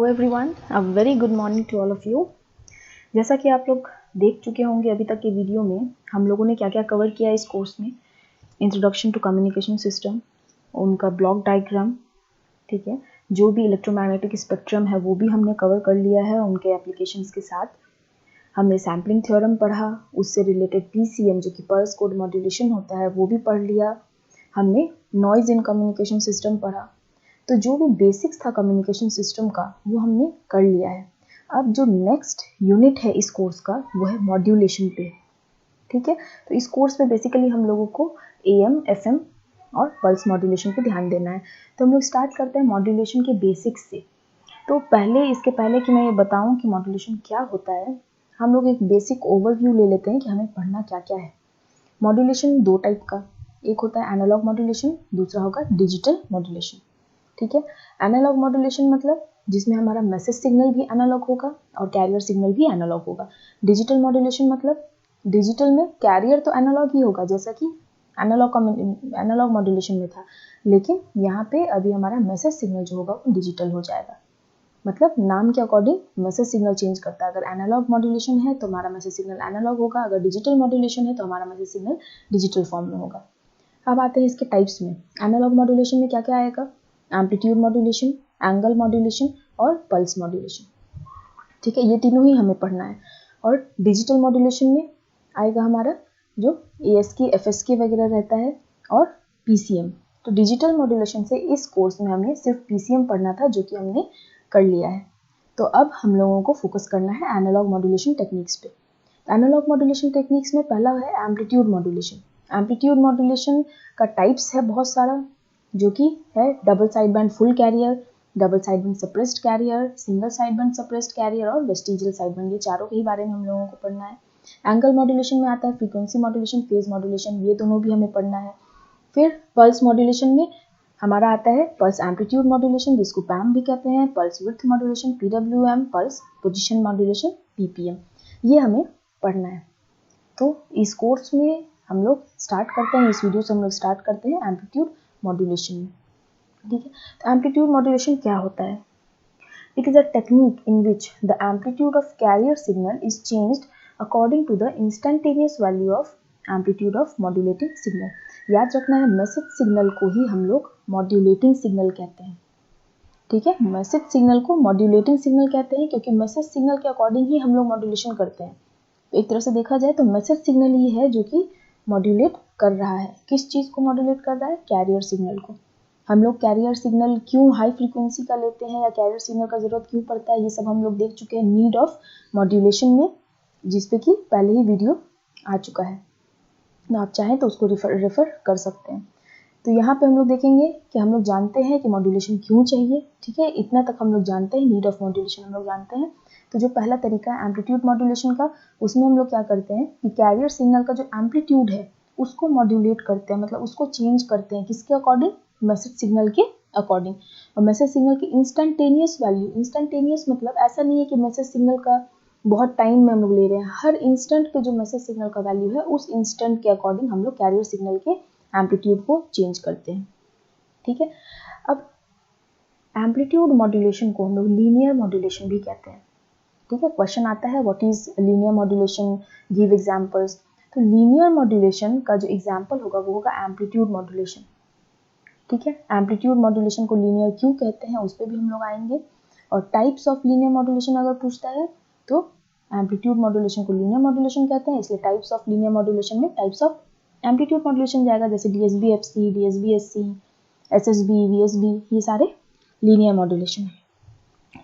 Everyone, a very good morning to all of you. जैसा कि आप लोग देख चुके होंगे अभी तक के वीडियो में हम लोगों ने क्या क्या कवर किया इस कोर्स में। इंट्रोडक्शन टू कम्युनिकेशन सिस्टम, उनका ब्लॉक डायग्राम, ठीक है, जो भी इलेक्ट्रोमैग्नेटिक स्पेक्ट्रम है वो भी हमने कवर कर लिया है उनके एप्लीकेशंस के साथ। हमने सैम्पलिंग थ्योरम पढ़ा, उससे रिलेटेड पीसीएम जो कि पल्स कोड मॉड्यूलेशन होता है वो भी पढ़ लिया। हमने नॉइज इन कम्युनिकेशन सिस्टम पढ़ा। तो जो भी बेसिक्स था कम्युनिकेशन सिस्टम का वो हमने कर लिया है। अब जो नेक्स्ट यूनिट है इस कोर्स का वो है मॉड्यूलेशन पे, ठीक है। तो इस कोर्स में बेसिकली हम लोगों को एएम, एफएम और पल्स मॉड्यूलेशन पे ध्यान देना है। तो हम लोग स्टार्ट करते हैं मॉड्यूलेशन के बेसिक्स से। तो इसके पहले कि मैं ये बताऊं कि मॉड्यूलेशन क्या होता है, हम लोग एक बेसिक ओवरव्यू ले लेते हैं कि हमें पढ़ना क्या क्या है। मॉड्यूलेशन दो टाइप का, एक होता है एनालॉग मॉड्यूलेशन, दूसरा होगा डिजिटल मॉड्यूलेशन, ठीक है। एनालॉग मॉड्यूलेशन मतलब जिसमें हमारा मैसेज सिग्नल भी एनालॉग होगा और कैरियर सिग्नल भी एनालॉग होगा। डिजिटल मॉड्यूलेशन मतलब डिजिटल में कैरियर तो एनालॉग ही होगा जैसा कि एनालॉग मॉड्यूलेशन में था, लेकिन यहाँ पे अभी हमारा मैसेज सिग्नल जो होगा वो डिजिटल हो जाएगा। मतलब नाम के अकॉर्डिंग मैसेज सिग्नल चेंज करता है। अगर एनालॉग मॉड्यूलेशन है तो हमारा मैसेज सिग्नल एनालॉग होगा, अगर डिजिटल मॉड्यूलेशन है तो हमारा मैसेज सिग्नल डिजिटल फॉर्म में होगा। अब आते हैं इसके टाइप्स में। एनालॉग मॉड्यूलेशन में क्या क्या आएगा? एम्पलीट्यूड मॉड्यूलेशन, एंगल मॉड्यूलेशन और पल्स मॉड्यूलेशन, ठीक है। ये तीनों ही हमें पढ़ना है। और डिजिटल मॉड्यूलेशन में आएगा हमारा जो ASK, FSK वगैरह रहता है और PCM। तो डिजिटल मॉड्यूलेशन से इस कोर्स में हमने सिर्फ PCM पढ़ना था जो कि हमने कर लिया है। तो अब हम लोगों को फोकस करना है एनालॉग मॉड्यूलेशन टेक्निक्स पे। एनालॉग मॉड्यूलेशन टेक्निक्स में पहला है एम्पलीट्यूड मॉड्यूलेशन। एम्पलीट्यूड मॉड्यूलेशन का टाइप्स है बहुत सारा, जो कि है double side band full carrier, double side band suppressed carrier, single side band suppressed carrier और वेस्टिजियल साइड बैंड। ये चारों के ही बारे में हम लोगों को पढ़ना है। एंगल मॉड्यूलेशन में आता है फ्रीक्वेंसी मॉड्यूलेशन, फेज मॉड्यूलेशन, ये दोनों भी हमें पढ़ना है। फिर पल्स मॉड्यूलेशन में हमारा आता है पल्स एम्पलीट्यूड मॉड्यूलेशन जिसको पैम भी कहते हैं, pulse width modulation PWM, pulse position modulation PPM, ये हमें पढ़ना है। तो इस कोर्स में हम लोग स्टार्ट करते हैं, इस वीडियो से हम लोग स्टार्ट करते हैं एम्पलीट्यूड मॉड्यूलेशन में, ठीक है। तो एम्पलीट्यूड मॉड्यूलेशन क्या होता है? It is a technique in which the amplitude of carrier signal is changed according to the instantaneous value of amplitude of modulating signal. याद रखना है, मैसेज सिग्नल को ही हम लोग मॉड्यूलेटिंग सिग्नल कहते हैं, ठीक है। मैसेज सिग्नल को मॉड्यूलेटिंग सिग्नल कहते हैं क्योंकि मैसेज सिग्नल के अकॉर्डिंग ही हम लोग मॉड्यूलेशन करते हैं। तो एक तरह से देखा जाए तो मैसेज सिग्नल ही है जो कि मॉड्यूलेट कर रहा है। किस चीज़ को मॉड्यूलेट कर रहा है? कैरियर सिग्नल को। हम लोग कैरियर सिग्नल क्यों हाई फ्रीक्वेंसी का लेते हैं या कैरियर सिग्नल का ज़रूरत क्यों पड़ता है, ये सब हम लोग देख चुके हैं नीड ऑफ मॉड्यूलेशन में, जिसपे कि पहले ही वीडियो आ चुका है। तो आप चाहें तो उसको रेफर कर सकते हैं। तो यहाँ पे हम लोग देखेंगे कि हम लोग जानते हैं कि मॉड्यूलेशन क्यों चाहिए, ठीक है। इतना तक हम लोग जानते हैं, नीड ऑफ मॉड्यूलेशन हम लोग जानते हैं। तो जो पहला तरीका है एम्पलीट्यूड मॉड्यूलेशन का, उसमें हम लोग क्या करते हैं कि कैरियर सिग्नल का जो एम्पलीट्यूड है उसको मॉड्यूलेट करते हैं, मतलब उसको चेंज करते हैं। किसके अकॉर्डिंग? मैसेज सिग्नल के अकॉर्डिंग। और मैसेज सिग्नल की इंस्टेंटेनियस वैल्यू, इंस्टेंटेनियस मतलब ऐसा नहीं है कि मैसेज सिग्नल का बहुत टाइम में हम लोग ले रहे हैं, हर इंस्टेंट पे जो मैसेज सिग्नल का वैल्यू है उस इंस्टेंट के अकॉर्डिंग हम लोग कैरियर सिग्नल के एम्पलीट्यूड को चेंज करते हैं, ठीक है। अब एम्पलीट्यूड मॉड्यूलेशन को हम लोग लीनियर मॉड्यूलेशन भी कहते हैं, ठीक है। क्वेश्चन आता है what is linear modulation, give examples. तो लीनियर मॉड्यूलेशन का जो एग्जांपल होगा वो होगा एम्पलीट्यूड मॉड्यूलेशन, ठीक है। एम्पलीट्यूड मॉड्यूलेशन को लीनियर क्यों कहते हैं उस पर भी हम लोग आएंगे। और टाइप्स ऑफ लीनियर मॉड्यूलेशन अगर पूछता है तो एम्पलीट्यूड मॉड्यूलेशन को लीनियर मॉड्यूलेशन कहते हैं, इसलिए टाइप्स ऑफ लीनियर मॉड्यूलेशन में टाइप्स ऑफ एम्पलीट्यूड मॉड्यूलेशन जाएगा, जैसे DSB FC, DSB SC, SSB, VSB, ये सारे लीनियर मॉड्यूलेशन है,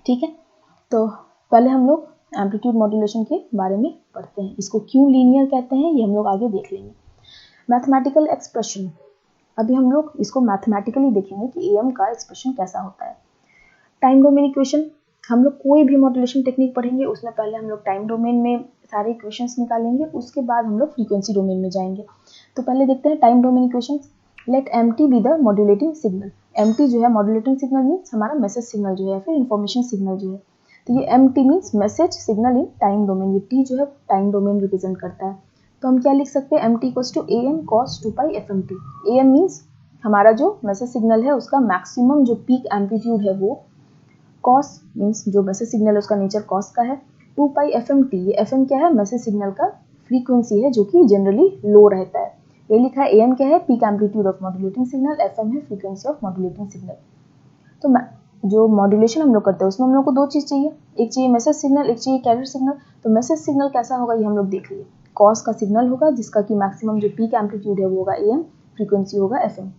ठीक है। तो पहले हम लोग एम्पलीट्यूड मॉड्यूलेशन के बारे में पढ़ते हैं, इसको क्यों लीनियर कहते हैं ये हम लोग आगे देख लेंगे। मैथमेटिकल एक्सप्रेशन, अभी हम लोग इसको मैथमेटिकली देखेंगे कि AM का एक्सप्रेशन कैसा होता है। टाइम डोमेन इक्वेशन, हम लोग कोई भी मॉड्यूलेशन टेक्निक पढ़ेंगे उसमें पहले हम लोग टाइम डोमेन में सारे इक्वेशंस निकालेंगे, उसके बाद हम लोग फ्रीक्वेंसी डोमेन में जाएंगे। तो पहले देखते हैं time domain equation. Let MT be the modulating signal. MT जो है मॉड्यूलेटिंग सिग्नल मीन्स हमारा मैसेज सिग्नल जो है, फिर इंफॉर्मेशन सिग्नल जो है। तो ये MT means message signal in time domain, ये T जो है टाइम डोमेन रिप्रेजेंट करता है। तो हम क्या लिख सकते हैं? MT equals to AM cos 2π FMT। AM means हमारा जो मैसेज सिग्नल है उसका मैक्सिमम जो पीक एम्पलीट्यूड है वो कॉस मीन्स जो मैसेज सिग्नल है उसका नेचर कॉस का है। 2 पाई FMT, ये FM क्या है, मैसेज सिग्नल का फ्रीक्वेंसी है जो कि जनरली लो रहता है। ये लिखा है AM क्या है, peak amplitude of modulating signal, FM है फ्रीक्वेंसी ऑफ मॉड्यूलेटिंग सिग्नल। तो जो मॉड्यूलेशन हम लोग करते हैं उसमें हम लोग को दो चीज़ चाहिए, एक चाहिए मैसेज सिग्नल, एक चाहिए कैरियर सिग्नल। तो मैसेज सिग्नल कैसा होगा ये हम लोग देख लिए, कॉस का सिग्नल होगा जिसका कि मैक्सिमम जो पीक एम्पलीट्यूड है वो होगा AM, फ्रीक्वेंसी होगा FM,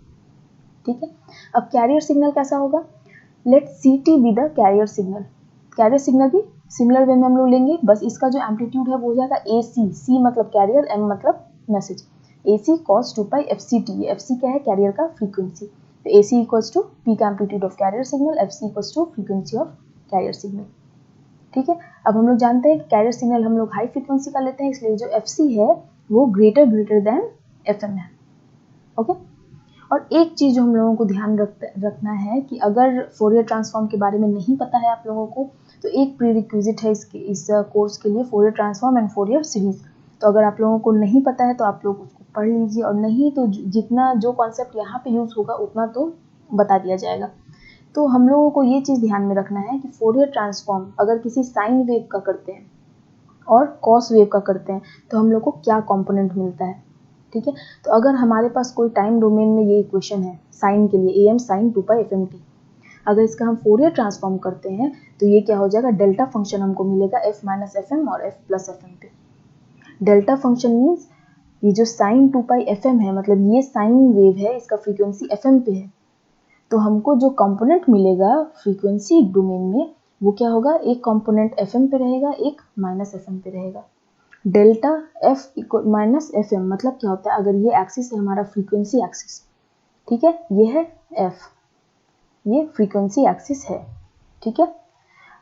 ठीक है। अब कैरियर सिग्नल कैसा होगा, let CT be the carrier signal. Carrier signal भी सिमिलर वे में हम लोग लेंगे, बस इसका जो एम्पलीट्यूड है वो हो जाएगा AC, C मतलब कैरियर, M मतलब मैसेज, AC cos 2 पाई FCT। ये FC क्या है, कैरियर का फ्रीक्वेंसी। तो AC equals to peak amplitude of carrier signal, FC equals to frequency of carrier signal, ठीक है। अब हम लोग जानते हैं कि कैरियर सिग्नल हम लोग हाई फ्रीक्वेंसी का लेते हैं, इसलिए जो FC है वो ग्रेटर देन FM है, ओके। और एक चीज़ जो हम लोगों को ध्यान रखना है कि अगर फोरियर ट्रांसफॉर्म के बारे में नहीं पता है आप लोगों को, तो एक प्रीरिक्विजिट है इस कोर्स के लिए Fourier transform and Fourier series. तो अगर आप लोगों को नहीं पता है तो आप लोग उसको पढ़ लीजिए, और नहीं तो जितना जो कॉन्सेप्ट यहाँ पे यूज़ होगा उतना तो बता दिया जाएगा। तो हम लोगों को ये चीज़ ध्यान में रखना है कि फोरियर ट्रांसफॉर्म अगर किसी साइन वेव का करते हैं और कॉस वेव का करते हैं तो हम लोग को क्या कॉम्पोनेंट मिलता है, ठीक है। तो अगर हमारे पास कोई टाइम डोमेन में ये इक्वेशन है साइन के लिए, AM sin 2 पाई FMT, अगर इसका हम फोरियर ट्रांसफॉर्म करते हैं तो ये क्या हो जाएगा, डेल्टा फंक्शन हमको मिलेगा F माइनस FM और F प्लस FM पे। डेल्टा फंक्शन मीन्स ये जो sin 2 पाई FM है, मतलब ये साइन वेव है, इसका फ्रीक्वेंसी FM पे है, तो हमको जो कंपोनेंट मिलेगा फ्रीक्वेंसी डोमेन में वो क्या होगा, एक कंपोनेंट FM पे रहेगा, एक माइनस FM पे रहेगा। Delta F equal minus FM मतलब क्या होता है, अगर ये एक्सिस है हमारा फ्रीक्वेंसी एक्सिस, ठीक है, ये है F, ये फ्रीक्वेंसी एक्सिस है, ठीक है।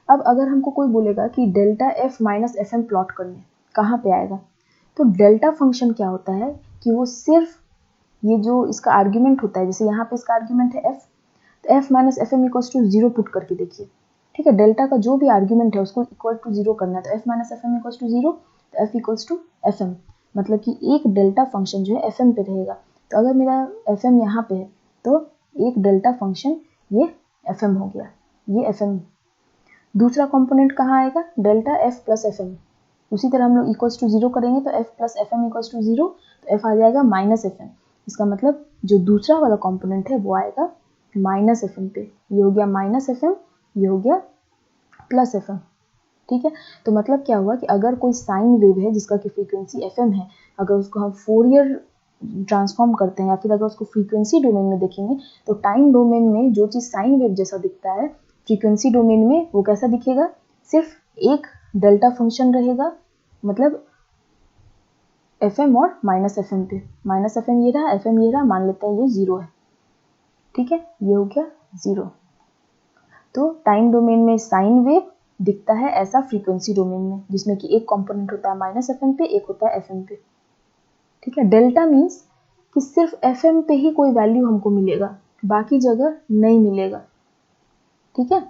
अब अगर हमको कोई बोलेगा कि delta F minus FM plot करने, कहाँ पे आएगा, तो डेल्टा फंक्शन क्या होता है कि वो सिर्फ ये जो इसका आर्ग्यूमेंट होता है, जैसे यहाँ पे इसका आर्ग्यूमेंट है F, तो F minus FM equals to 0 put करके देखिए, ठीक है। डेल्टा का जो भी आर्ग्यूमेंट है उसको इक्वल टू 0 करना है, तो F minus FM equals to 0, तो F इक्वल्स टू FM, मतलब कि एक डेल्टा फंक्शन जो है FM पे रहेगा। तो अगर मेरा FM यहाँ पे है तो एक डेल्टा फंक्शन ये FM हो गया, ये FM। दूसरा कंपोनेंट कहाँ आएगा, डेल्टा F प्लस FM, उसी तरह हम लोग इक्वल्स टू 0 करेंगे तो F plus FM equals to 0, तो F आ जाएगा माइनस FM। इसका मतलब जो दूसरा वाला कंपोनेंट है वो आएगा माइनस FM पे, ये हो गया माइनस FM, ये हो गया प्लस FM, ठीक है। तो मतलब क्या हुआ कि अगर कोई साइन वेव है जिसका कि फ्रीक्वेंसी FM है, अगर उसको हम फोरियर ट्रांसफॉर्म करते हैं या फिर अगर उसको फ्रीक्वेंसी डोमेन में देखेंगे तो टाइम डोमेन में जो चीज़ साइन वेव जैसा दिखता है, फ्रीक्वेंसी डोमेन में वो कैसा दिखेगा, सिर्फ एक डेल्टा फंक्शन रहेगा, मतलब FM और माइनस FM पे, माइनस FM ये रहा, FM ये रहा, मान लेते हैं ये 0 है, ठीक है, ये हो गया 0। तो टाइम डोमेन में साइन वेव दिखता है ऐसा फ्रीक्वेंसी डोमेन में, जिसमें कि एक कंपोनेंट होता है माइनस FM पे, एक होता है FM पे, ठीक है। डेल्टा मीन्स कि सिर्फ FM पे ही कोई वैल्यू हमको मिलेगा, बाकी जगह नहीं मिलेगा, ठीक है।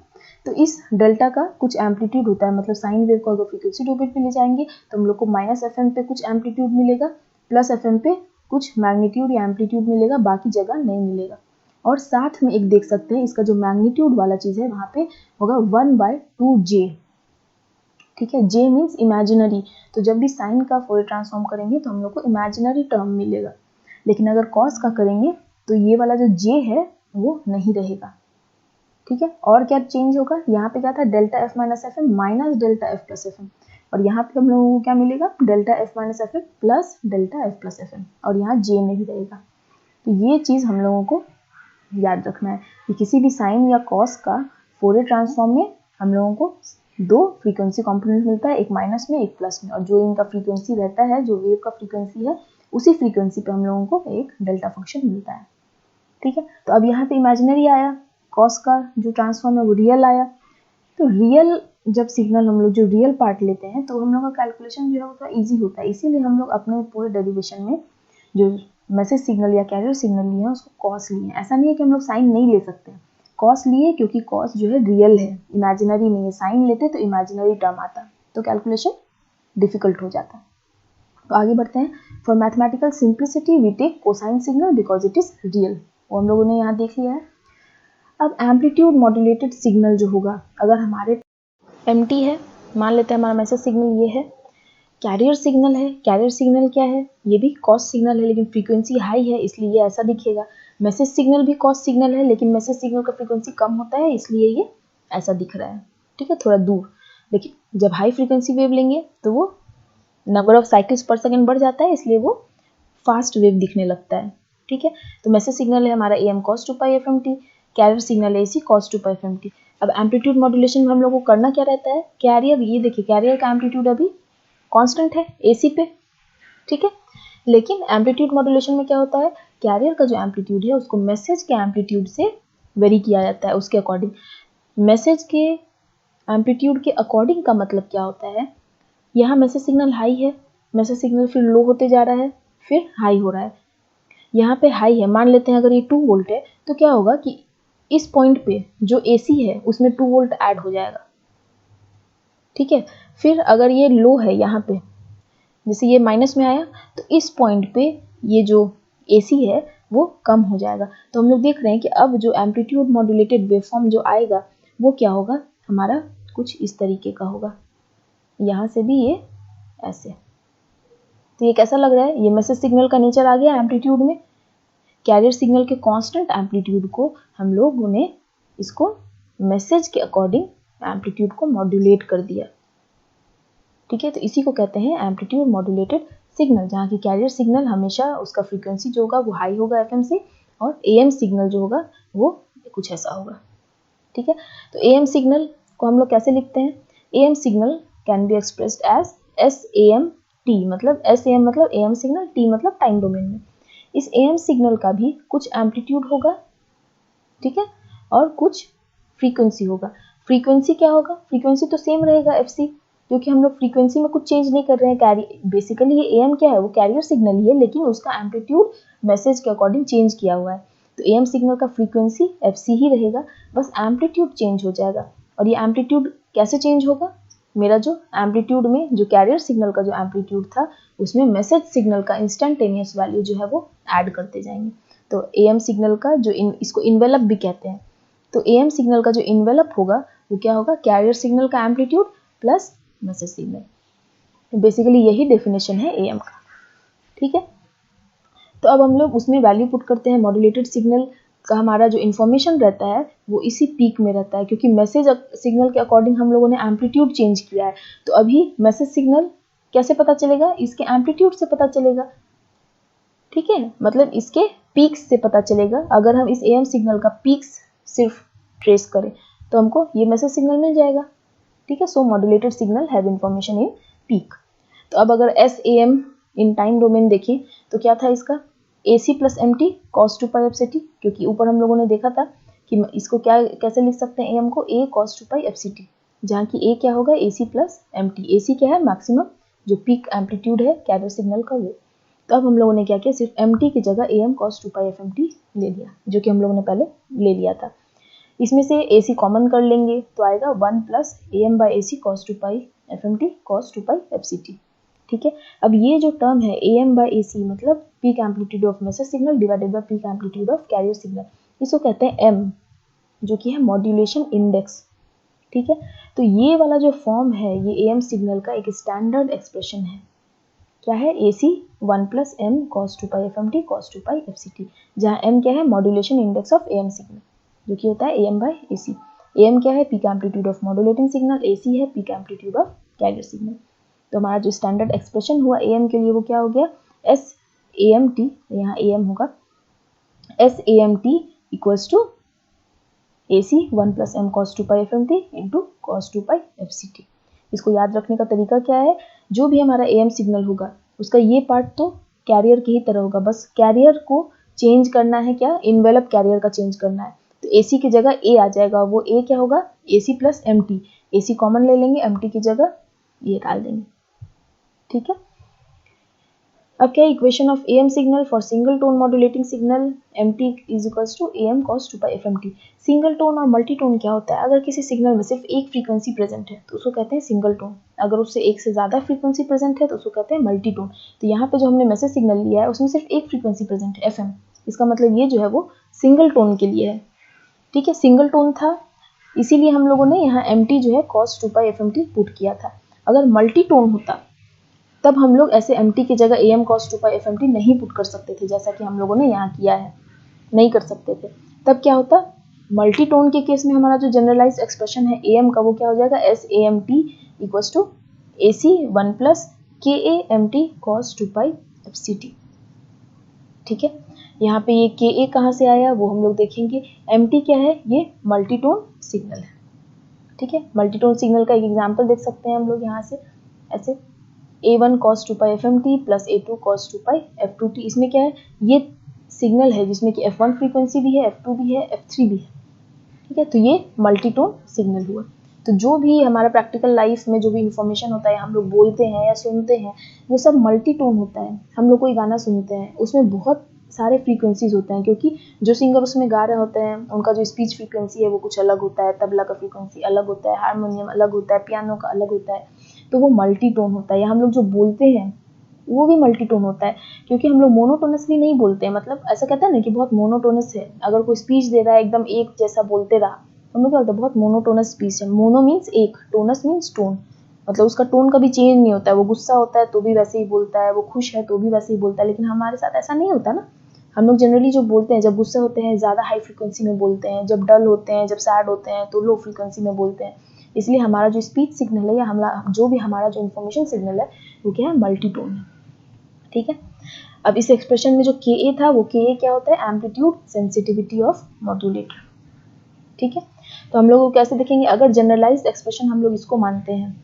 तो इस डेल्टा का कुछ एम्पलीट्यूड होता है, मतलब साइन वेव को अगर फ्रीक्वेंसी डोमेन पे ले जाएंगे तो हम लोग को माइनस FM पे कुछ एम्पलीट्यूड मिलेगा, प्लस FM पे कुछ मैग्नीट्यूड या एम्पलीट्यूड मिलेगा, बाकी जगह नहीं मिलेगा। और साथ में एक देख सकते हैं इसका जो मैग्नीट्यूड वाला चीज़ है वहाँ पे होगा 1/2J, ठीक है। J मीन्स इमेजिनरी, तो जब भी साइन का फोरियर ट्रांसफॉर्म करेंगे तो हम लोग को इमेजिनरी टर्म मिलेगा, लेकिन अगर कॉस का करेंगे तो ये वाला जो J है वो नहीं रहेगा, ठीक है। और क्या चेंज होगा, यहाँ पे क्या था, delta F minus FM minus delta F plus FM, और यहाँ पे हम लोगों को क्या मिलेगा, delta F minus FM plus delta F plus FM, और यहाँ J नहीं रहेगा। तो ये चीज़ हम लोगों को याद रखना है कि किसी भी साइन या कॉस का फोरियर ट्रांसफॉर्म में हम लोगों को दो फ्रीक्वेंसी कंपोनेंट मिलता है, एक माइनस में एक प्लस में, और जो इनका फ्रीक्वेंसी रहता है, जो वेव का फ्रीक्वेंसी है, उसी फ्रीक्वेंसी पे हम लोगों को एक डेल्टा फंक्शन मिलता है, ठीक है। तो अब यहाँ पे इमेजिनरी आया, कॉस का जो ट्रांसफॉर्म है वो रियल आया। तो रियल जब सिग्नल हम लोग जो रियल पार्ट लेते हैं तो हम लोग का कैलकुलेशन जो है वो थोड़ा ईजी होता है, इसीलिए हम लोग अपने पूरे डेरिवेशन में जो मैसेज सिग्नल या कैरियर सिग्नल लिए हैं उसको कॉस लिए हैं। ऐसा नहीं है कि हम लोग साइन नहीं ले सकते, कॉस लिए क्योंकि कॉस जो है रियल है, इमेजिनरी नहीं है। साइन लेते तो इमेजिनरी टर्म आता तो कैलकुलेशन डिफिकल्ट हो जाता। तो आगे बढ़ते हैं। For mathematical simplicity we take cosine signal because it is real, वो हम लोगों ने यहाँ देख लिया है। अब एम्पलीट्यूड मॉड्यूलेटेड सिग्नल जो होगा, अगर हमारे एमटी है, मान लेते हैं हमारा मैसेज सिग्नल ये है, कैरियर सिग्नल है, कैरियर सिग्नल क्या है, ये भी कॉस सिग्नल है लेकिन फ्रीक्वेंसी हाई है इसलिए ये ऐसा दिखेगा। मैसेज सिग्नल भी कॉस सिग्नल है लेकिन मैसेज सिग्नल का फ्रीक्वेंसी कम होता है इसलिए ये ऐसा दिख रहा है, ठीक है, थोड़ा दूर। लेकिन जब हाई फ्रीक्वेंसी वेव लेंगे तो वो नंबर ऑफ साइकिल्स पर सेकेंड बढ़ जाता है इसलिए वो फास्ट वेव दिखने लगता है, ठीक है। तो मैसेज सिग्नल है हमारा AM cos 2 pi FMT, carrier signal है AC cos 2 pi FMT। अब एम्पलीट्यूड मॉड्यूलेशन में हम लोग को करना क्या रहता है, कैरियर, ये देखिए कैरियर का एम्पलीट्यूड अभी कांस्टेंट है AC पे, ठीक है। लेकिन एम्पलीट्यूड मॉड्यूलेशन में क्या होता है, कैरियर का जो एम्पलीट्यूड है उसको मैसेज के एम्पलीट्यूड से वेरी किया जाता है, उसके अकॉर्डिंग। मैसेज के एम्पलीट्यूड के अकॉर्डिंग का मतलब क्या होता है, यहाँ मैसेज सिग्नल हाई है, मैसेज सिग्नल फिर लो होते जा रहा है, फिर हाई हो रहा है। यहाँ पे हाई है, मान लेते हैं अगर ये 2 वोल्ट है तो क्या होगा कि इस पॉइंट पे जो AC है उसमें 2 वोल्ट ऐड हो जाएगा, ठीक है। फिर अगर ये लो है यहाँ पे, जैसे ये माइनस में आया तो इस पॉइंट पे ये जो AC है वो कम हो जाएगा। तो हम लोग देख रहे हैं कि अब जो एम्पलीट्यूड मॉड्यूलेटेड वेवफॉर्म जो आएगा वो क्या होगा, हमारा कुछ इस तरीके का होगा, यहाँ से भी ये ऐसे। तो ये कैसा लग रहा है, ये मैसेज सिग्नल का नेचर आ गया एम्पलीट्यूड में। कैरियर सिग्नल के कांस्टेंट एम्पलीट्यूड को हम लोगों ने इसको मैसेज के अकॉर्डिंग एम्पलीट्यूड को मॉड्यूलेट कर दिया, ठीक है। तो इसी को कहते हैं एम्पलीट्यूड मॉड्यूलेटेड सिग्नल, जहाँ की कैरियर सिग्नल हमेशा उसका फ्रीक्वेंसी जो होगा वो हाई होगा FM से, और AM सिग्नल जो होगा वो कुछ ऐसा होगा, ठीक है। तो AM सिग्नल को हम लोग कैसे लिखते हैं, AM signal can be expressed as SAMT, मतलब SAM मतलब AM सिग्नल, T मतलब टाइम डोमेन में। इस AM सिग्नल का भी कुछ एम्पलीट्यूड होगा, ठीक है, और कुछ फ्रीक्वेंसी होगा। फ्रीक्वेंसी क्या होगा, फ्रीक्वेंसी तो सेम रहेगा FC, क्योंकि हम लोग फ्रीक्वेंसी में कुछ चेंज नहीं कर रहे हैं। कैरी बेसिकली ये AM क्या है, वो कैरियर सिग्नल ही है लेकिन उसका एम्पलीट्यूड मैसेज के अकॉर्डिंग चेंज किया हुआ है। तो AM सिग्नल का फ्रीक्वेंसी FC ही रहेगा, बस एम्पलीट्यूड चेंज हो जाएगा। और ये एम्पलीट्यूड कैसे चेंज होगा, मेरा जो एम्पलीट्यूड में जो कैरियर सिग्नल का जो एम्पलीट्यूड था उसमें मैसेज सिग्नल का इंस्टेंटेनियस वैल्यू जो है वो ऐड करते जाएंगे। तो AM सिग्नल का जो इसको इन्वेलप भी कहते हैं, तो AM सिग्नल का जो इन्वेलप होगा वो क्या होगा, कैरियर सिग्नल का amplitude plus message signal. Basically यही डेफिनेशन है AM का, ठीक है। तो अब हम लोग उसमें वैल्यू पुट करते हैं। मॉड्यूलेटेड सिग्नल का हमारा जो इन्फॉर्मेशन रहता है वो इसी पीक में रहता है, क्योंकि मैसेज सिग्नल के अकॉर्डिंग हम लोगों ने एम्पलीट्यूड चेंज किया है। तो अभी मैसेज सिग्नल कैसे पता चलेगा, इसके एम्पलीट्यूड से पता चलेगा, ठीक है, मतलब इसके पीक्स से पता चलेगा। अगर हम इस AM सिग्नल का पीक्स सिर्फ ट्रेस करें तो हमको ये मैसेज सिग्नल मिल जाएगा, ठीक है। So modulated signal have information in peak. तो अब अगर SAM इन टाइम डोमेन देखें तो क्या था इसका, AC plus MT cos 2 pi FCT, क्योंकि ऊपर हम लोगों ने देखा था कि इसको क्या कैसे लिख सकते हैं AM को, A cos 2 pi FCT, जहाँ की A क्या होगा AC प्लस MT। AC क्या है, मैक्सिमम जो पीक एम्पलीट्यूड है कैरियर सिग्नल का वो। तो अब हम लोगों ने क्या किया, सिर्फ MT की जगह AM cos 2 pi FMT ले लिया, जो कि हम लोगों ने पहले ले लिया था। इसमें से AC कॉमन कर लेंगे तो आएगा 1 plus AM by AC cos 2 pi FMT cos 2 pi FCT, ठीक है। अब ये जो टर्म है AM बाई AC मतलब peak amplitude of message signal divided by peak amplitude of carrier signal, इसको कहते हैं M, जो कि है मॉड्यूलेशन इंडेक्स, ठीक है। तो ये वाला जो फॉर्म है ये AM सिग्नल का एक स्टैंडर्ड एक्सप्रेशन है, क्या है, AC 1 plus M cos 2 pi FMT cos 2 pi FCT, जहाँ M क्या है, modulation index of AM signal, जो कि होता है AM बाई AC। AM क्या है, peak amplitude of modulating signal, AC है peak amplitude of carrier signal. तो हमारा जो स्टैंडर्ड एक्सप्रेशन हुआ AM के लिए वो क्या हो गया, SAMT, यहाँ AM होगा SAMT equals to AC 1 plus M cos 2 pi FMT into cos 2 pi FCT। इसको याद रखने का तरीका क्या है, जो भी हमारा AM सिग्नल होगा उसका ये पार्ट तो कैरियर की ही तरह होगा, बस कैरियर को चेंज करना है, क्या, इन्वेलप कैरियर का चेंज करना है। तो AC की जगह A आ जाएगा, वो A क्या होगा, AC plus MT, AC common ले लेंगे, MT की जगह ये डाल देंगे, ठीक है। अब क्या, equation of AM signal for single tone modulating signal MT is equals to AM cos 2 pi FMT। Single tone और मल्टी टोन क्या होता है, अगर किसी सिग्नल में सिर्फ एक फ्रीक्वेंसी प्रेजेंट है तो उसको कहते हैं सिंगल टोन, अगर उससे एक से ज़्यादा फ्रीक्वेंसी प्रेजेंट है तो उसको कहते हैं मल्टी टोन। तो यहाँ पे जो हमने मैसेज सिग्नल लिया है उसमें सिर्फ एक फ्रीक्वेंसी प्रेजेंट है FM, इसका मतलब ये जो है वो सिंगल टोन के लिए है, ठीक है, सिंगल टोन था, इसीलिए हम लोगों ने यहाँ mt जो है cos 2 pi fmt पुट किया था। अगर मल्टी टोन होता तब हम लोग ऐसे mt की जगह am cos 2 pi fmt नहीं पुट कर सकते थे, जैसा कि हम लोगों ने यहाँ किया है, नहीं कर सकते थे। तब क्या होता, मल्टी टोन के केस में हमारा जो जनरलाइज एक्सप्रेशन है am का, वो क्या हो जाएगा, samt equals to ac 1 plus kamt cos 2 pi fct। ठीक है, यहाँ पे ये ka कहाँ से आया वो हम लोग देखेंगे। mt क्या है, ये मल्टीटोन सिग्नल है। ठीक है, मल्टीटोन सिग्नल का एक एग्जांपल देख सकते हैं हम लोग यहाँ से, ऐसे a1 cos 2 pi fmt plus a2 cos 2 pi f2t। इसमें क्या है, ये सिग्नल है जिसमें कि f1 फ्रीक्वेंसी भी है, f2 भी है, f3 भी है। ठीक है, तो ये मल्टीटोन सिग्नल हुआ। तो जो भी हमारा प्रैक्टिकल लाइफ में जो भी इंफॉर्मेशन होता है, हम लोग बोलते हैं या सुनते हैं, वो सब मल्टीटोन होता है। हम लोग कोई गाना सुनते हैं, उसमें बहुत सारे फ्रीक्वेंसीज होते हैं, क्योंकि जो सिंगर उसमें गा रहे होते हैं उनका जो स्पीच फ्रीक्वेंसी है वो कुछ अलग होता है, तबला का फ्रीक्वेंसी अलग होता है, हारमोनियम अलग होता है, पियानो का अलग होता है, तो वो मल्टीटोन होता है। या हम लोग जो बोलते हैं वो भी मल्टीटोन होता है, क्योंकि हम लोग मोनोटोनसली नहीं बोलते हैं। मतलब ऐसा कहता है ना कि बहुत मोनोटोनस है, अगर कोई स्पीच दे रहा है एकदम एक जैसा बोलते रहा, हम लोग क्या बोलते हैं, बहुत मोनोटोनस स्पीच है। मोनो मीन्स एक, टोनस मीन्स टोन, मतलब उसका टोन कभी चेंज नहीं होता है। वो गुस्सा होता है तो भी वैसे ही बोलता है, वो खुश है तो भी वैसे ही बोलता है। लेकिन हमारे साथ ऐसा नहीं होता ना। हम लोग जनरली जो बोलते हैं, जब गुस्से होते हैं ज़्यादा हाई फ्रिक्वेंसी में बोलते हैं, जब डल होते हैं, जब सैड होते हैं तो लो फ्रिक्वेंसी में बोलते हैं। इसलिए हमारा जो स्पीच सिग्नल है या हमारा जो भी हमारा जो इन्फॉर्मेशन सिग्नल है वो क्या है, मल्टीटोन है। ठीक है, अब इस एक्सप्रेशन में जो ka था, वो ka क्या होता है, एम्पलीट्यूड सेंसिटिविटी ऑफ मॉड्यूलेटर। ठीक है, तो हम लोग कैसे देखेंगे, अगर जनरलाइज्ड एक्सप्रेशन हम लोग इसको मानते हैं,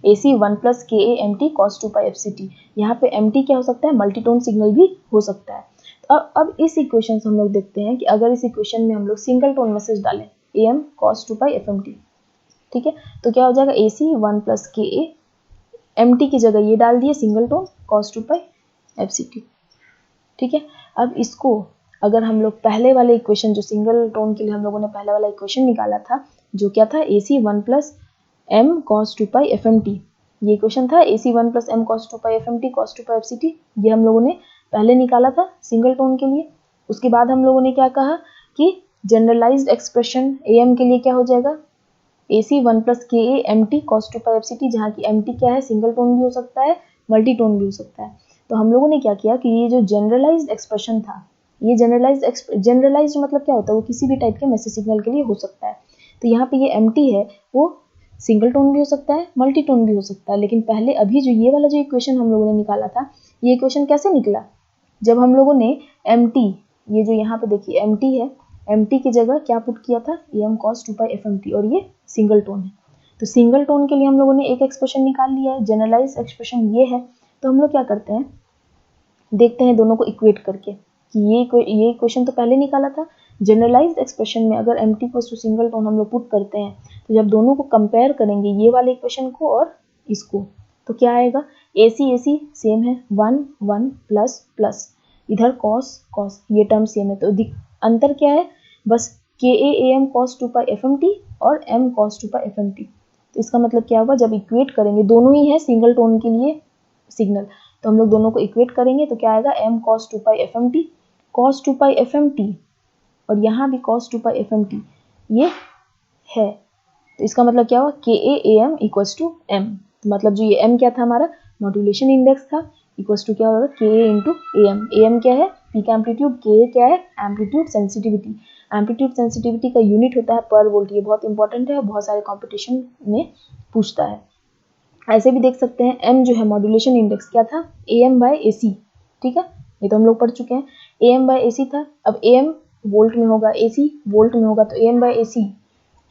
AC 1 plus KA cos 2 pi fct, यहाँ पे mt क्या हो सकता है, मल्टीटोन सिग्नल भी हो सकता है। तो अब इस इक्वेशन से हम लोग देखते हैं कि अगर इस इक्वेशन में हम लोग सिंगल टोन मैसेज डालें am cos 2 pi fmt, ठीक है, तो क्या हो जाएगा, AC 1 प्लस KA, mt की जगह ये डाल दिए single tone cos 2 pi fct। ठीक है, अब इसको अगर हम लोग पहले वाले इक्वेशन, जो सिंगल टोन के लिए हम लोगों ने पहले वाला इक्वेशन निकाला था, जो क्या था, AC 1 plus m cos 2 pi fmt, ये इक्वेशन था AC 1 plus m cos 2 pi fmt cos 2 pi fct, ये हम लोगों ने पहले निकाला था सिंगल टोन के लिए। उसके बाद हम लोगों ने क्या कहा कि जनरलाइज्ड एक्सप्रेशन am के लिए क्या हो जाएगा, AC 1 plus KA mt cos 2 pi fct, जहाँ की mt क्या है, सिंगल टोन भी हो सकता है, मल्टी टोन भी हो सकता है। तो हम लोगों ने क्या किया कि ये जो जनरलाइज्ड एक्सप्रेशन था, ये जनरलाइज्ड मतलब क्या होता है, वो किसी भी टाइप के मैसेज सिग्नल के लिए हो सकता है। तो यहाँ पे ये mt है, वो सिंगल टोन भी हो सकता है, मल्टी टोन भी हो सकता है। लेकिन पहले अभी जो ये वाला जो इक्वेशन हम लोगों ने निकाला था, ये इक्वेशन कैसे निकला, जब हम लोगों ने mt, ये जो यहाँ पे देखिए mt है, mt की जगह क्या पुट किया था, am cos 2 pi fmt, और ये सिंगल टोन है। तो सिंगल टोन के लिए हम लोगों ने एक एक्सप्रेशन निकाल लिया है, जनरलाइज एक्सप्रेशन ये है। तो हम लोग क्या करते हैं, देखते हैं दोनों को इक्वेट करके कि ये इक्वेशन तो पहले निकाला था, जनरलाइज्ड एक्सप्रेशन में अगर mt equals to single tone हम लोग पुट करते हैं, तो जब दोनों को कंपेयर करेंगे, ये वाले इक्वेशन को और इसको, तो क्या आएगा, AC सेम है, 1 1 प्लस प्लस, इधर cos ये टर्म सेम है, तो अंतर क्या है, बस KA AM cos 2 pi fmt और m cos 2 pi fmt। तो इसका मतलब क्या होगा, जब इक्वेट करेंगे, दोनों ही है सिंगल टोन के लिए सिग्नल, तो हम लोग दोनों को इक्वेट करेंगे तो क्या आएगा, m cos 2 pi fmt, cos 2 pi fmt, और यहाँ भी cos 2 pi fmt ये है। तो इसका मतलब क्या हुआ, KA इक्वल्स टू m, मतलब जो ये m क्या था, हमारा मॉड्यूलेशन इंडेक्स था, इक्वल्स टू क्या होगा, KA इंटू AM क्या है, पीक एम्पलीट्यूड, KA क्या है, एम्पलीट्यूड सेंसिटिविटी। एम्पलीट्यूड सेंसिटिविटी का यूनिट होता है पर वोल्ट, ये बहुत इंपॉर्टेंट है, बहुत सारे कॉम्पिटिशन में पूछता है। ऐसे भी देख सकते हैं, m जो है मॉड्यूलेशन इंडेक्स क्या था, AM/AC। ठीक है, ये तो हम लोग पढ़ चुके हैं, AM/AC था। अब AM वोल्ट में होगा, AC वोल्ट में होगा, तो AM/AC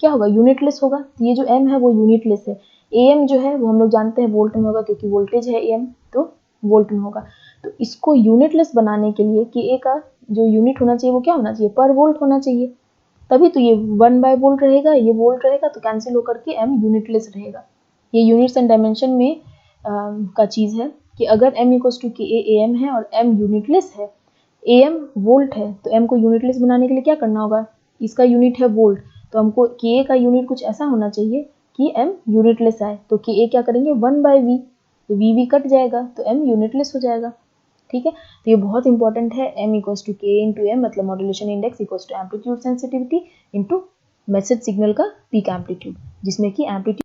क्या होगा, यूनिटलेस होगा। तो ये जो m है वो यूनिटलेस है। AM जो है वो हम लोग जानते हैं वोल्ट में होगा, क्योंकि वोल्टेज है AM, तो वोल्ट में होगा। तो इसको यूनिटलेस बनाने के लिए KA का जो यूनिट होना चाहिए वो क्या होना चाहिए, पर वोल्ट होना चाहिए, तभी तो ये 1/वोल्ट रहेगा, ये वोल्ट रहेगा, तो कैंसिल होकर के m यूनिटलेस रहेगा। ये यूनिट्स एंड डायमेंशन में का चीज़ है कि अगर m equals to KA AM है और m यूनिटलेस है, AM वोल्ट है, तो m को यूनिटलेस बनाने के लिए क्या करना होगा, इसका यूनिट है वोल्ट, तो हमको KA का यूनिट कुछ ऐसा होना चाहिए कि m यूनिटलेस आए। तो KA क्या करेंगे, 1/V, तो V कट जाएगा, तो m यूनिटलेस हो जाएगा। ठीक है, तो ये बहुत इंपॉर्टेंट है। m equals to K into M, मतलब modulation index equals to amplitude sensitivity into message signal का पीक एम्पलीट्यूड, जिसमें कि एम्पलीट्यूड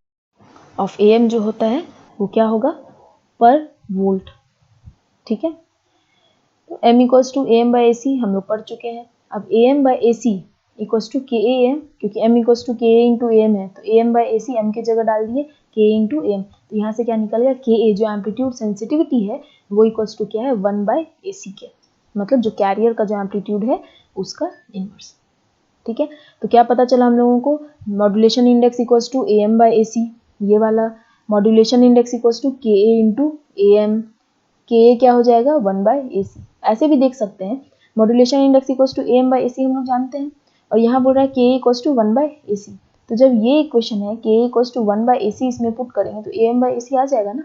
ऑफ am जो होता है वो क्या होगा, पर वोल्ट। ठीक है, तो m equals to am by AC हम लोग पढ़ चुके हैं। अब am by AC equals to K am, क्योंकि m equals to K into am है, तो am बाई AC m की जगह डाल दिए के इंटू am, तो यहाँ से क्या निकल गया, के जो एम्पलीट्यूड सेंसिटिविटी है वो इक्वल्स टू क्या है, 1 बाई AC के, मतलब जो कैरियर का जो एम्पलीट्यूड है उसका इनवर्स। ठीक है, तो क्या पता चला हम लोगों को, modulation index equals to am by AC, ये वाला modulation index equals to K into am, K क्या हो जाएगा 1 बाई AC। ऐसे भी देख सकते हैं, modulation index equals to am by AC हम लोग जानते हैं, और यहाँ बोल रहा है के इक्वल्स टू 1 बाई AC, तो जब ये इक्वेशन है के इक्वल्स टू 1 बाई AC इसमें पुट करेंगे तो am बाई AC आ जाएगा ना।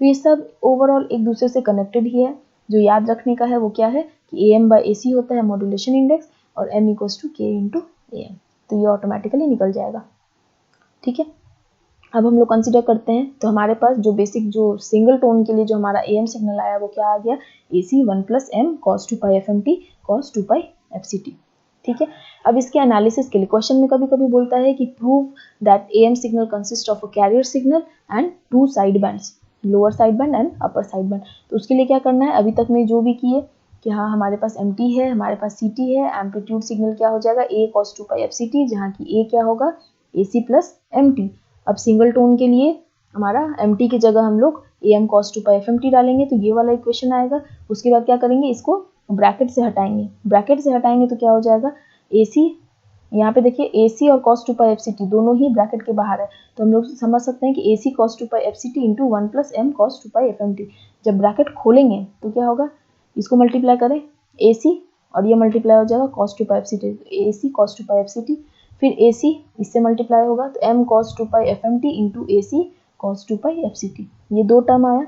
तो ये सब ओवरऑल एक दूसरे से कनेक्टेड ही है। जो याद रखने का है वो क्या है कि am बाई AC होता है मॉड्यूलेशन इंडेक्स, और m equals to K into am, तो ये ऑटोमेटिकली निकल जाएगा। ठीक है, अब हम लोग कंसीडर करते हैं, तो हमारे पास जो बेसिक जो सिंगल टोन के लिए जो हमारा AM सिग्नल आया वो क्या आ गया, AC 1 प्लस m cos 2 पाई FMT cos 2 पाई FCT। ठीक है, अब इसके एनालिसिस के लिए क्वेश्चन में कभी कभी बोलता है कि prove that AM signal consist of a carrier signal and 2 side bands, lower side band and upper side band. तो उसके लिए क्या करना है, अभी तक में जो भी किए कि हाँ हमारे पास MT है, हमारे पास CT है, एम्पलीट्यूड सिग्नल क्या हो जाएगा A cos 2 पाई FCT, जहाँ की A क्या होगा AC प्लस MT। अब सिंगल टोन के लिए हमारा MT की जगह हम लोग AM cos 2 पाई FMT डालेंगे, तो ये वाला इक्वेशन आएगा। उसके बाद क्या करेंगे, इसको ब्रैकेट से हटाएंगे, ब्रैकेट से हटाएंगे तो क्या हो जाएगा AC, यहाँ पे देखिए AC और cos 2 पाई FCT दोनों ही ब्रैकेट के बाहर है, तो हम लोग समझ सकते हैं कि AC cos 2 पाई FCT into 1 plus m cos 2 पाई FMT। जब ब्रैकेट खोलेंगे तो क्या होगा, इसको मल्टीप्लाई करें AC और ये मल्टीप्लाई हो जाएगा cos 2 पाई FCT, AC cos 2 पाई FCT, फिर AC इससे मल्टीप्लाई होगा तो m cos 2 पाई FMT इंटू AC cos 2 पाई FCT, ये दो टर्म आया।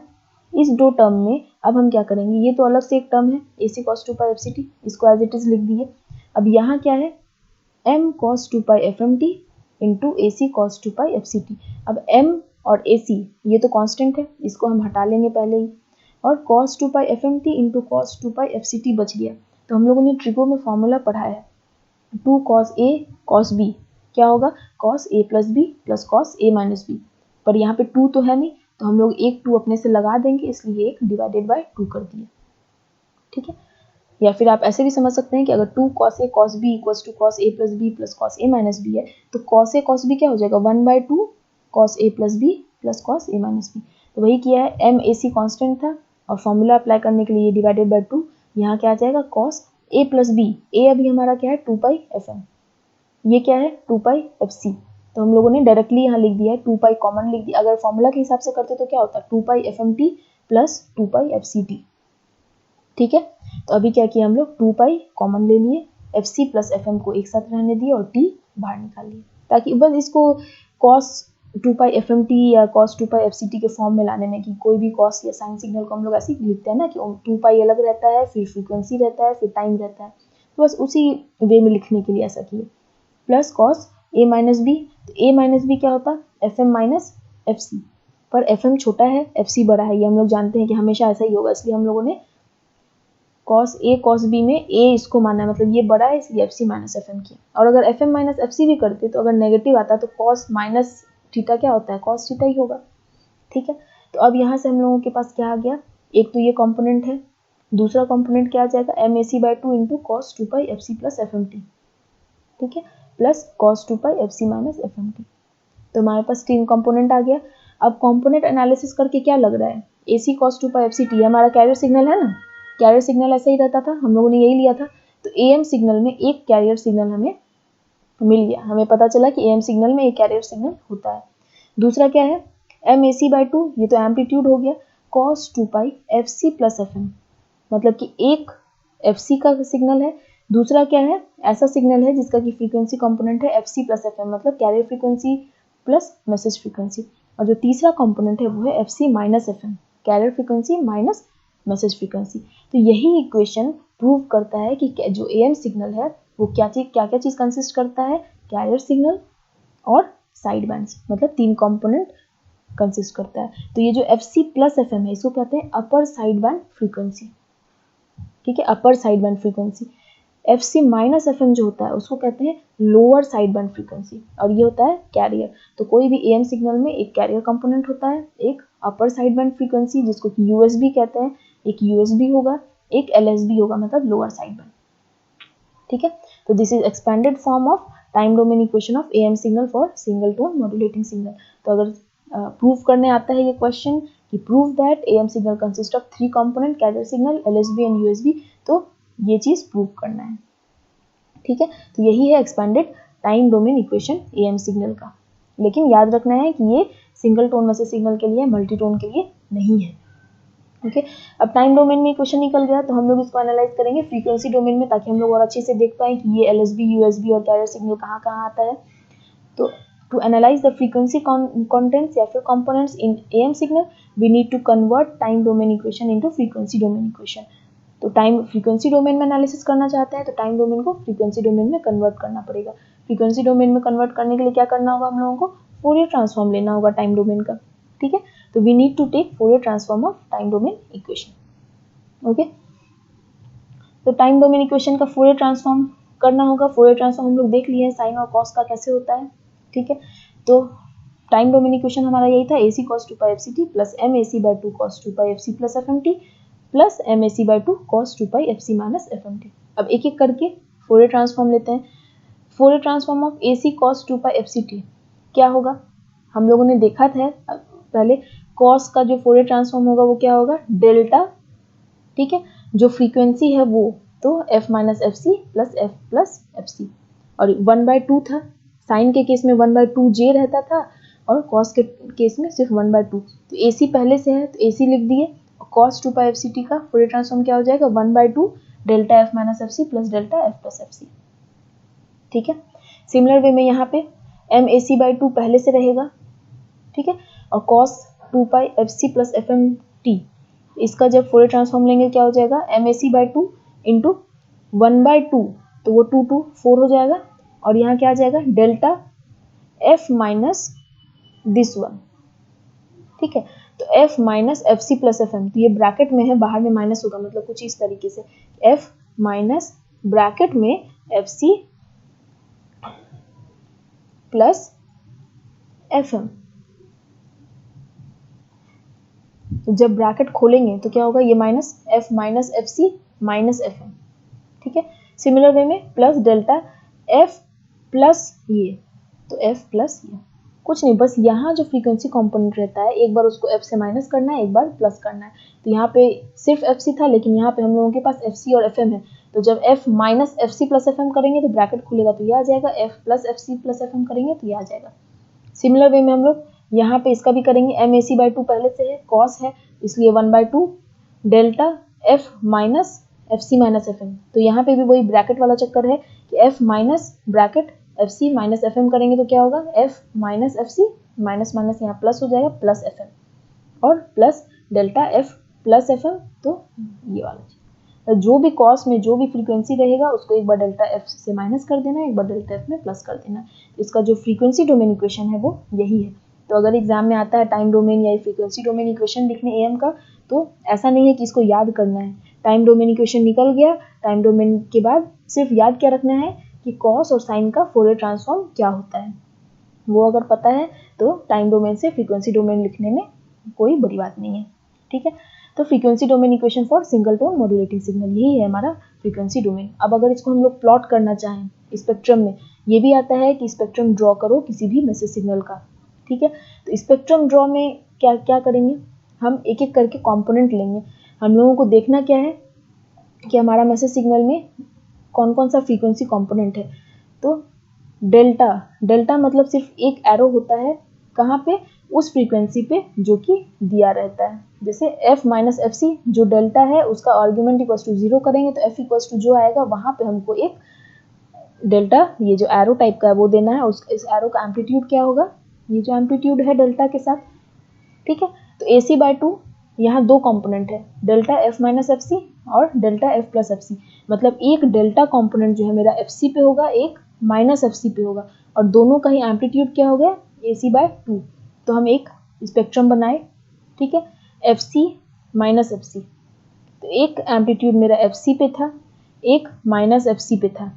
इस दो टर्म में अब हम क्या करेंगे, ये तो अलग से एक टर्म है AC cos 2 पाई FCT, इसको एज इट इज लिख दिए। अब यहाँ क्या है m cos 2 पाई FMT इंटू AC cos 2 पाई FCT। अब m और AC ये तो कांस्टेंट है, इसको हम हटा लेंगे पहले ही, और cos 2 पाई FMT इंटू cos 2 पाई FCT बच गया। तो हम लोगों ने ट्रिगो में फॉर्मूला पढ़ा है 2 cos A cos B, क्या होगा cos A plus B plus cos A minus B, पर यहाँ पे 2 तो है नहीं, तो हम लोग एक 2 अपने से लगा देंगे, इसलिए एक डिवाइडेड बाय 2 कर दिया। ठीक है, या फिर आप ऐसे भी समझ सकते हैं कि अगर 2 cos A cos B equals to cos A plus B plus cos A minus B है, तो cos A cos B क्या हो जाएगा 1 by 2 cos A plus B plus cos A minus B। तो वही किया है, m AC कांस्टेंट था और फॉर्मूला अप्लाई करने के लिए डिवाइडेड बाय 2, यहाँ क्या आ जाएगा cos A plus B, A अभी हमारा क्या है 2 पाई FM, ये क्या है 2 पाई FC, तो हम लोगों ने डायरेक्टली यहाँ लिख दिया है 2 पाई कॉमन लिख दिया। अगर फॉर्मूला के हिसाब से करते तो क्या होता 2 पाई FMT प्लस 2 पाई FCT। ठीक है, तो अभी क्या किया हम लोग 2 पाई कॉमन ले लिए, FC प्लस FM को एक साथ रहने दिए और T बाहर निकाल लिए, ताकि बस इसको cos 2 पाई FMT या cos 2 पाई FCT के फॉर्म में लाने में, कि कोई भी cos या साइन सिग्नल को हम लोग ऐसे ही लिखते हैं ना कि 2 पाई अलग रहता है, फिर फ्रीक्वेंसी रहता है, फिर टाइम रहता है, तो बस उसी वे में लिखने के लिए ऐसा किए। Plus cos A minus B, तो A माइनस बी क्या होता है FM माइनस FC, पर FM छोटा है FC बड़ा है, ये हम लोग जानते हैं कि हमेशा ऐसा ही होगा, इसलिए हम लोगों ने cos A cos B में A इसको माना है, मतलब ये बड़ा है इसलिए FC माइनस FM किया। और अगर FM माइनस FC भी करते तो अगर नेगेटिव आता तो cos माइनस थीटा क्या होता है cos थीटा ही होगा। ठीक है, तो अब यहाँ से हम लोगों के पास क्या आ गया, एक तो ये कंपोनेंट है, दूसरा कंपोनेंट क्या आ जाएगा m AC by 2 into cos 2 pi FC plus FMT। ठीक है, प्लस cos 2 पाई FC माइनस FMT, तो हमारे पास तीन कंपोनेंट आ गया। अब कंपोनेंट एनालिसिस करके क्या लग रहा है, AC cos 2 पाई FCT हमारा कैरियर सिग्नल है ना, कैरियर सिग्नल ऐसा ही रहता था, हम लोगों ने यही लिया था, तो AM सिग्नल में एक कैरियर सिग्नल हमें मिल गया, हमें पता चला कि AM सिग्नल में एक कैरियर सिग्नल होता है। दूसरा क्या है m AC बाई 2, ये तो एम्पलीट्यूड हो गया, cos 2 पाई FC प्लस FM, मतलब कि एक FC का सिग्नल है, दूसरा क्या है ऐसा सिग्नल है जिसका कि फ्रीक्वेंसी कंपोनेंट है FC प्लस FM, मतलब carrier frequency plus message frequency, और जो तीसरा कंपोनेंट है वो है FC minus FM, carrier frequency minus message frequency. तो यही इक्वेशन प्रूव करता है कि जो AM सिग्नल है वो क्या क्या चीज़ कंसिस्ट करता है, कैरियर सिग्नल और साइड बैंड्स, मतलब तीन कंपोनेंट कंसिस्ट करता है। तो ये जो FC प्लस FM है इसको कहते हैं अपर साइड बैंड फ्रीक्वेंसी। ठीक है, upper side band frequency. FC minus FM जो होता है उसको कहते हैं लोअर साइड बैंड फ्रीक्वेंसी, और ये होता है कैरियर। तो कोई भी AM सिग्नल में एक कैरियर कंपोनेंट होता है, एक अपर साइड बैंड फ्रीक्वेंसी जिसको कि USB कहते हैं, एक USB होगा, एक LSB होगा, मतलब लोअर साइड बैंड। ठीक है, तो this is expanded form of time domain equation of AM signal for single tone modulating signal. तो अगर प्रूव करने आता है ये क्वेश्चन कि prove that AM signal consist of 3 component carrier signal, LSB and USB, तो ये चीज प्रूव करना है। ठीक है, तो यही है expanded time domain equation AM signal का। लेकिन याद रखना है कि ये सिंगल टोन मैसेज सिग्नल के लिए, मल्टी टोन के लिए नहीं है। ओके, अब टाइम डोमेन में क्वेश्चन निकल गया, तो हम लोग इसको एनालाइज करेंगे फ्रीक्वेंसी डोमेन में, ताकि हम लोग और अच्छे से देख पाए कि ये LSB, USB और कैरियर सिग्नल कहाँ कहाँ आता है। तो to analyse the frequency contents या फिर कंपोनेंट्स इन AM सिग्नल, we need to convert time domain equation into frequency domain equation. तो टाइम फ्रीक्वेंसी डोमेन में एनालिसिस करना चाहते हैं तो टाइम डोमेन को फ्रीक्वेंसी डोमेन में कन्वर्ट करना पड़ेगा। फ्रीक्वेंसी डोमेन में कन्वर्ट करने के लिए क्या करना होगा, हम लोगों को फोरियर ट्रांसफॉर्म लेना होगा टाइम डोमेन का। ठीक है, तो we need to take Fourier transform of time domain equation. Okay, तो टाइम डोमेन इक्वेशन का फोरियर ट्रांसफॉर्म करना होगा। फोरियर ट्रांसफॉर्म हम लोग देख लिए हैं साइन और कॉस का कैसे होता है। ठीक है, तो टाइम डोमेन इक्वेशन हमारा यही था, AC cos 2 pi fct plus MAC/2 cos 2 pi fc plus FMT plus MAC/2 cos 2 pi fc minus FMT। अब एक एक करके फोरियर ट्रांसफॉर्म लेते हैं। Fourier transform of AC cos 2 pi fct क्या होगा, हम लोगों ने देखा था पहले, cos का जो फोरियर ट्रांसफॉर्म होगा वो क्या होगा, डेल्टा। ठीक है, जो फ्रीक्वेंसी है वो तो f minus FC plus f plus FC, और 1/2 था। साइन के केस में 1/2 j रहता था, और cos के केस में सिर्फ 1/2। तो AC पहले से है तो AC लिख दिए, और cos 2 pi fct का फोरियर ट्रांसफॉर्म क्या हो जाएगा, 1/2 delta f minus FC plus delta f plus FC। ठीक है, सिमिलर वे में यहाँ पे MAC/2 पहले से रहेगा। ठीक है, और cos 2 pi fc plus FMT, इसका जब फोरियर ट्रांसफॉर्म लेंगे क्या हो जाएगा, MAC/2 इंटू 1/2, तो वो 2 4 हो जाएगा, और यहाँ क्या आ जाएगा, delta f minus this one. ठीक है, तो f minus FC plus FM, तो ये ब्रैकेट में है, बाहर में माइनस होगा, मतलब कुछ इस तरीके से f माइनस ब्रैकेट में FC प्लस FM। जब ब्रैकेट खोलेंगे तो क्या होगा, ये minus f minus FC minus FM। ठीक है, सिमिलर वे में प्लस डेल्टा f प्लस ये, तो f प्लस ये, कुछ नहीं, बस यहाँ जो फ्रीक्वेंसी कंपोनेंट रहता है एक बार उसको f से माइनस करना है, एक बार प्लस करना है। तो यहाँ पे सिर्फ FC था, लेकिन यहाँ पे हम लोगों के पास FC और FM है, तो जब f minus FC plus FM करेंगे तो ब्रैकेट खुलेगा, तो ये आ जाएगा, f plus FC plus FM करेंगे तो ये आ जाएगा। सिमिलर वे में हम लोग यहाँ पे इसका भी करेंगे, MAC/2 पहले से है, cos है, इसलिए 1/2 delta f minus FC minus FM। तो यहाँ पे भी वही ब्रैकेट वाला चक्कर है कि f minus bracket FC minus FM करेंगे तो क्या होगा, f minus FC minus minus यहाँ प्लस हो जाएगा, प्लस FM, और plus delta f plus FM, तो ये वाला चीज। तो जो भी कॉस में जो भी फ्रीक्वेंसी रहेगा उसको एक बार डेल्टा f से माइनस कर देना है, एक बार डेल्टा f में प्लस कर देना है। इसका जो फ्रीक्वेंसी डोमेन इक्वेशन है वो यही है। तो अगर एग्जाम में आता है टाइम डोमेन या फ्रीक्वेंसी डोमेन इक्वेशन लिखने AM का, तो ऐसा नहीं है कि इसको याद करना है। टाइम डोमेन इक्वेशन निकल गया, टाइम डोमेन के बाद सिर्फ याद क्या रखना है कि कॉस और साइन का फोरियर ट्रांसफॉर्म क्या होता है, वो अगर पता है तो टाइम डोमेन से फ्रीक्वेंसी डोमेन लिखने में कोई बड़ी बात नहीं है। ठीक है, तो frequency domain equation for single tone modulating signal, यही है हमारा फ्रीक्वेंसी डोमेन। अब अगर इसको हम लोग प्लॉट करना चाहें स्पेक्ट्रम में, ये भी आता है कि स्पेक्ट्रम ड्रॉ करो किसी भी मैसेज सिग्नल का। ठीक है, तो स्पेक्ट्रम ड्रॉ में क्या क्या करेंगे, हम एक एक करके कंपोनेंट लेंगे। हम लोगों को देखना क्या है कि हमारा मैसेज सिग्नल में कौन कौन सा फ्रीक्वेंसी कंपोनेंट है। तो डेल्टा मतलब सिर्फ एक एरो होता है, कहाँ पे, उस फ्रीक्वेंसी पे जो कि दिया रहता है। जैसे f माइनस FC जो डेल्टा है उसका आर्ग्यूमेंट इक्वल टू 0 करेंगे तो f इक्वल टू जो आएगा वहाँ पे हमको एक डेल्टा, ये जो एरो टाइप का है वो देना है। इस एरो का एम्पलीट्यूड क्या होगा, ये जो एम्पलीट्यूड है डेल्टा के साथ। ठीक है, तो AC/2 यहाँ दो कंपोनेंट है, डेल्टा f माइनस FC और डेल्टा f प्लस FC। मतलब एक डेल्टा कंपोनेंट जो है मेरा FC पे होगा, एक माइनस FC पे होगा, और दोनों का ही एम्पलीट्यूड क्या हो गया, AC/2। तो हम एक स्पेक्ट्रम बनाए। ठीक है, FC माइनस FC, तो एक एम्पलीट्यूड मेरा FC पे था, एक माइनस FC पे था,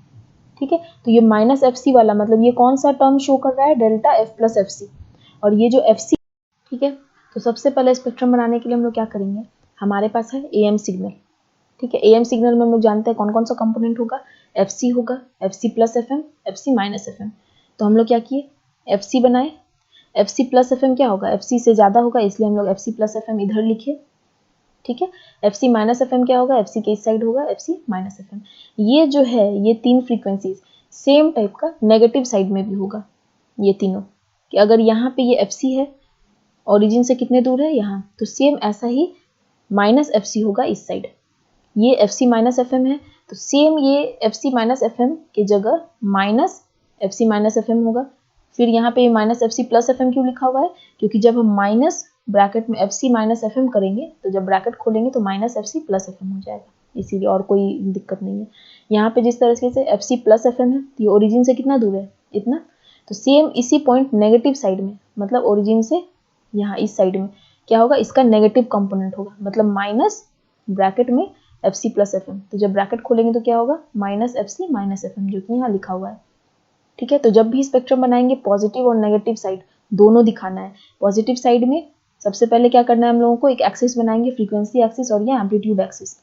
ठीक है। तो ये माइनस FC वाला मतलब ये कौन सा टर्म शो कर रहा है, डेल्टा F प्लस FC, और ये जो FC, ठीक है। तो सबसे पहले स्पेक्ट्रम बनाने के लिए हम लोग क्या करेंगे, हमारे पास है AM सिग्नल, ठीक है। AM सिग्नल में हम लोग जानते हैं कौन कौन सा कंपोनेंट होगा, FC होगा, FC plus FM, FC minus FM। तो हम लोग क्या किए, FC बनाए, FC प्लस FM क्या होगा, FC से ज़्यादा होगा, इसलिए हम लोग FC प्लस FM इधर लिखे, ठीक है। FC माइनस FM क्या होगा, FC के इस साइड होगा FC माइनस FM। ये जो है ये तीन फ्रीक्वेंसीज सेम टाइप का नेगेटिव साइड में भी होगा, ये तीनों, कि अगर यहाँ पे ये FC है, ओरिजिन से कितने दूर है यहाँ, तो सेम ऐसा ही माइनस FC होगा इस साइड, ये FC माइनस FM है, तो सेम ये FC माइनस FM की जगह माइनस FC माइनस FM होगा। फिर यहाँ पे माइनस FC प्लस FM क्यों लिखा हुआ है, क्योंकि जब हम माइनस ब्रैकेट में FC माइनस FM करेंगे तो जब ब्रैकेट खोलेंगे तो माइनस FC प्लस FM हो जाएगा, इसीलिए, और कोई दिक्कत नहीं है। यहाँ पे जिस तरह से FC प्लस FM है, तो ये ओरिजिन से कितना दूर है, इतना, तो सेम इसी पॉइंट नेगेटिव साइड में, मतलब ओरिजिन से यहाँ इस साइड में क्या होगा, इसका नेगेटिव कंपोनेंट होगा, मतलब माइनस ब्रैकेट में FC प्लस FM, तो जब ब्रैकेट खोलेंगे तो क्या होगा, माइनस FC माइनस FM, जो कि यहाँ लिखा हुआ है, ठीक है। तो जब भी स्पेक्ट्रम बनाएंगे पॉजिटिव और नेगेटिव साइड दोनों दिखाना है। पॉजिटिव साइड में सबसे पहले क्या करना है, हम लोगों को एक एक्सिस बनाएंगे, फ्रीक्वेंसी एक्सिस, और ये एम्पलीट्यूड एक्सिस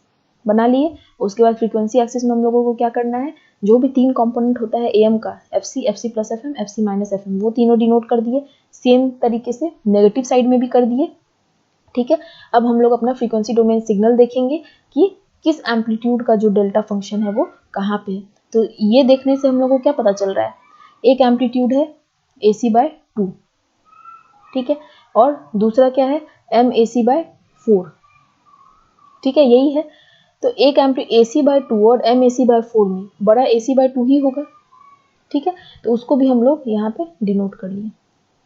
बना लिए। उसके बाद फ्रीक्वेंसी एक्सिस में हम लोगों को क्या करना है, जो भी तीन कंपोनेंट होता है AM का, FC, FC plus FM, FC minus FM, वो तीनों डिनोट कर दिए, सेम तरीके से नेगेटिव साइड में भी कर दिए, ठीक है। अब हम लोग अपना फ्रीक्वेंसी डोमेन सिग्नल देखेंगे कि किस एम्पलीट्यूड का जो डेल्टा फंक्शन है वो कहाँ पे है। तो ये देखने से हम लोग को क्या पता चल रहा है, एक एम्पलीट्यूड है AC/2, ठीक है, और दूसरा क्या है MAC/4, ठीक है, यही है। तो एक AC/2 और MAC/4 में बड़ा AC/2 ही होगा, ठीक है, तो उसको भी हम लोग यहाँ पे डिनोट कर लिए।